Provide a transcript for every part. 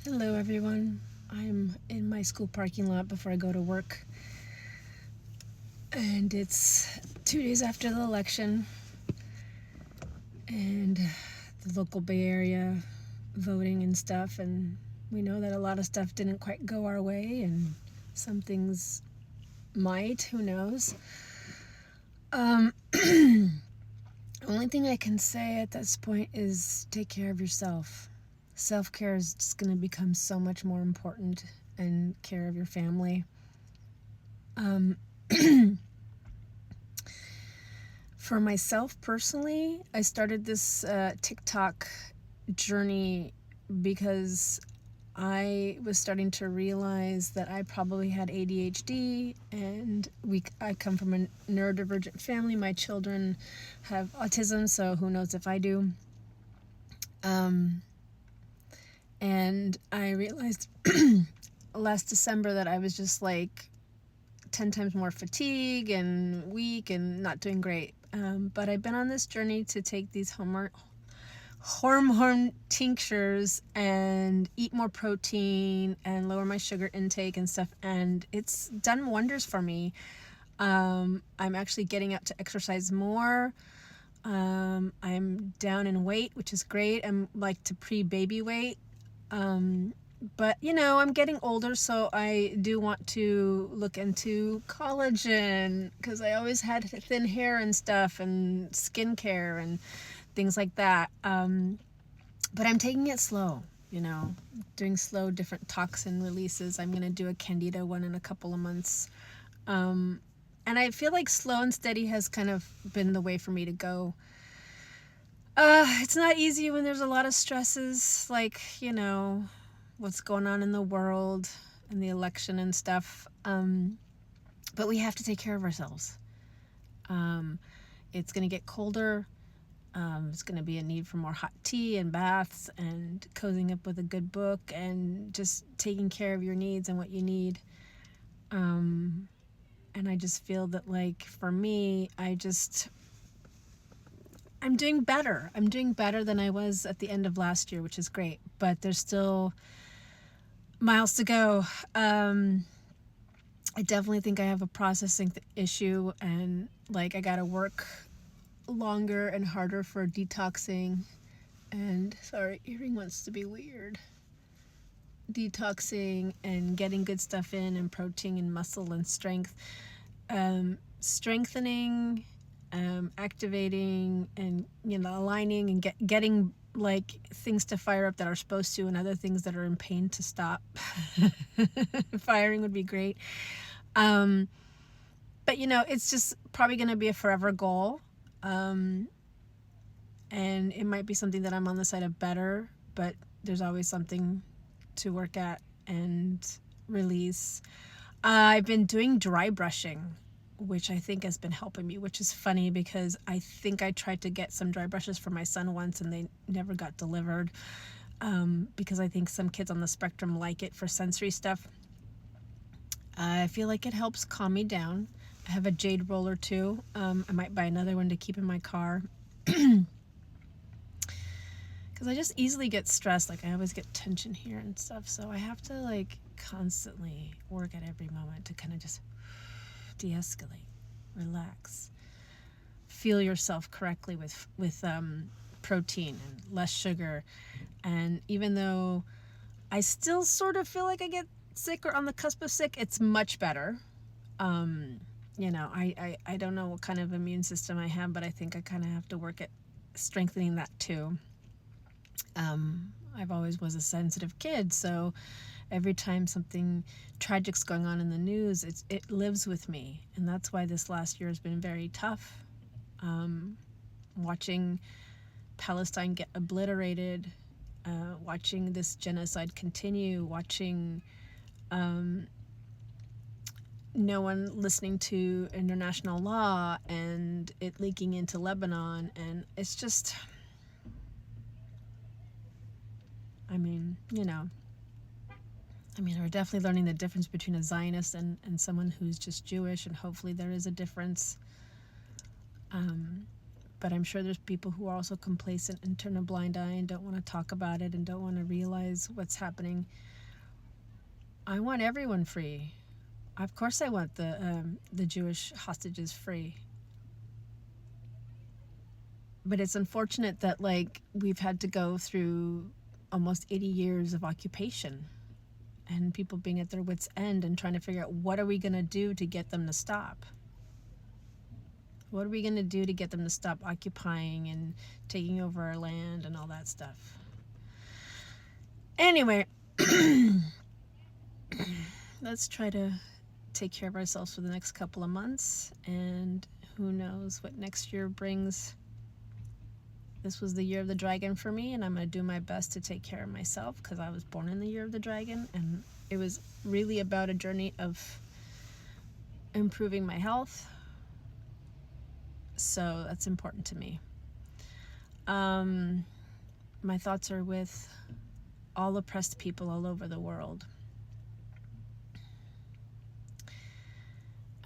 Hello, everyone. I'm in my school parking lot before I go to work, and it's 2 days after the election, and the local Bay Area voting and stuff. And we know that a lot of stuff didn't quite go our way, and some things might, who knows. Only thing I can say at this point is take care of yourself. Self-care is just going to become so much more important, and care of your family. Um, for myself personally, I started this TikTok journey because I was starting to realize that I probably had ADHD, and I come from a neurodivergent family. My children have autism, so who knows if I do. And I realized last December that I was just like 10 times more fatigued and weak and not doing great. But I've been on this journey to take these hormone tinctures and eat more protein and lower my sugar intake and stuff, and it's done wonders for me. I'm actually getting out to exercise more. I'm down in weight, which is great. I'm like to pre-baby weight. But I'm getting older, so I do want to look into collagen because I always had thin hair and stuff, and skincare and things like that. But I'm taking it slow, doing slow, different toxin releases. I'm going to do a candida one in a couple of months. And I feel like slow and steady has kind of been the way for me to go. It's not easy when there's a lot of stresses, like, what's going on in the world and the election and stuff. But we have to take care of ourselves. It's going to get colder. It's going to be a need for more hot tea and baths and cozying up with a good book and just taking care of your needs and what you need. And I just feel that, like, for me, I'm doing better. I'm doing better than I was at the end of last year, which is great. But there's still miles to go. I definitely think I have a processing issue, and like I gotta work longer and harder for detoxing. And sorry, earring wants to be weird. Detoxing and getting good stuff in, and protein and muscle and strength. Strengthening, activating, and aligning and getting like things to fire up that are supposed to, and other things that are in pain to stop. Firing would be great. But it's just probably going to be a forever goal. And it might be something that I'm on the side of better, but there's always something to work at and release. I've been doing dry brushing, which I think has been helping me, which is funny because I think I tried to get some dry brushes for my son once and they never got delivered, because I think some kids on the spectrum like it for sensory stuff. I feel like it helps calm me down. I have a jade roller too. I might buy another one to keep in my car. Because I just easily get stressed. Like, I always get tension here and stuff. So I have to, like, constantly work at every moment to kind of just de-escalate, relax, feel yourself correctly with protein and less sugar. And even though I still sort of feel like I get sick or on the cusp of sick, it's much better. I don't know what kind of immune system I have, but I think I kind of have to work at strengthening that too. I've always was a sensitive kid, so every time something tragic's going on in the news, it lives with me, and that's why this last year has been very tough. Watching Palestine get obliterated, watching this genocide continue, watching no one listening to international law and it leaking into Lebanon, and it's just, we're definitely learning the difference between a Zionist and someone who's just Jewish, and hopefully there is a difference. But I'm sure there's people who are also complacent and turn a blind eye and don't want to talk about it and don't want to realize what's happening. I want everyone free. Of course I want the Jewish hostages free. But it's unfortunate that, like, we've had to go through almost 80 years of occupation and people being at their wits' end and trying to figure out, what are we going to do to get them to stop? What are we going to do to get them to stop occupying and taking over our land and all that stuff? Anyway, let's try to take care of ourselves for the next couple of months, and who knows what next year brings. This was the year of the dragon for me, and I'm going to do my best to take care of myself because I was born in the year of the dragon, and it was really about a journey of improving my health. So that's important to me. My thoughts are with all oppressed people all over the world.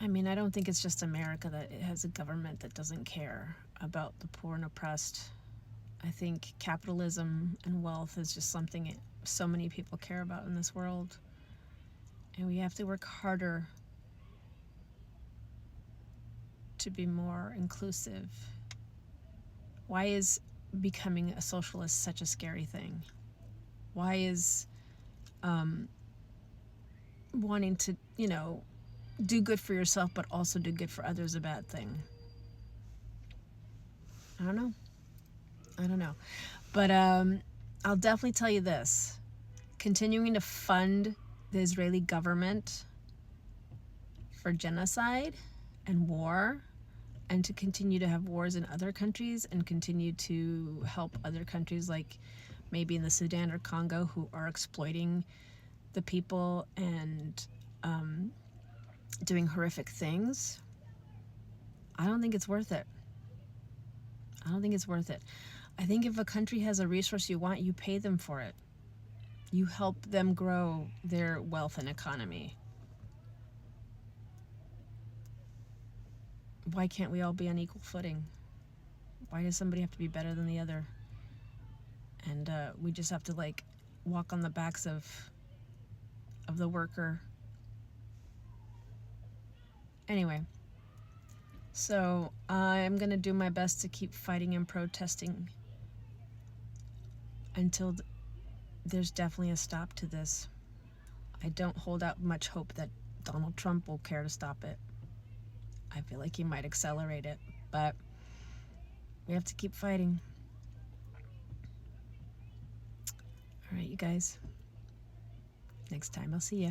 I mean, I don't think it's just America that has a government that doesn't care about the poor and oppressed. I think capitalism and wealth is just something so many people care about in this world. And we have to work harder to be more inclusive. Why is becoming a socialist such a scary thing? Why is wanting to, do good for yourself but also do good for others a bad thing? I don't know. But I'll definitely tell you this. Continuing to fund the Israeli government for genocide and war, and to continue to have wars in other countries and continue to help other countries, like maybe in the Sudan or Congo, who are exploiting the people and doing horrific things, I don't think it's worth it. I think if a country has a resource you want, you pay them for it. You help them grow their wealth and economy. Why can't we all be on equal footing? Why does somebody have to be better than the other? And we just have to, like, walk on the backs of the worker. Anyway, so I'm going to do my best to keep fighting and protesting until there's definitely a stop to this. I don't hold out much hope that Donald Trump will care to stop it. I feel like he might accelerate it, but we have to keep fighting. All right, you guys. Next time, I'll see ya.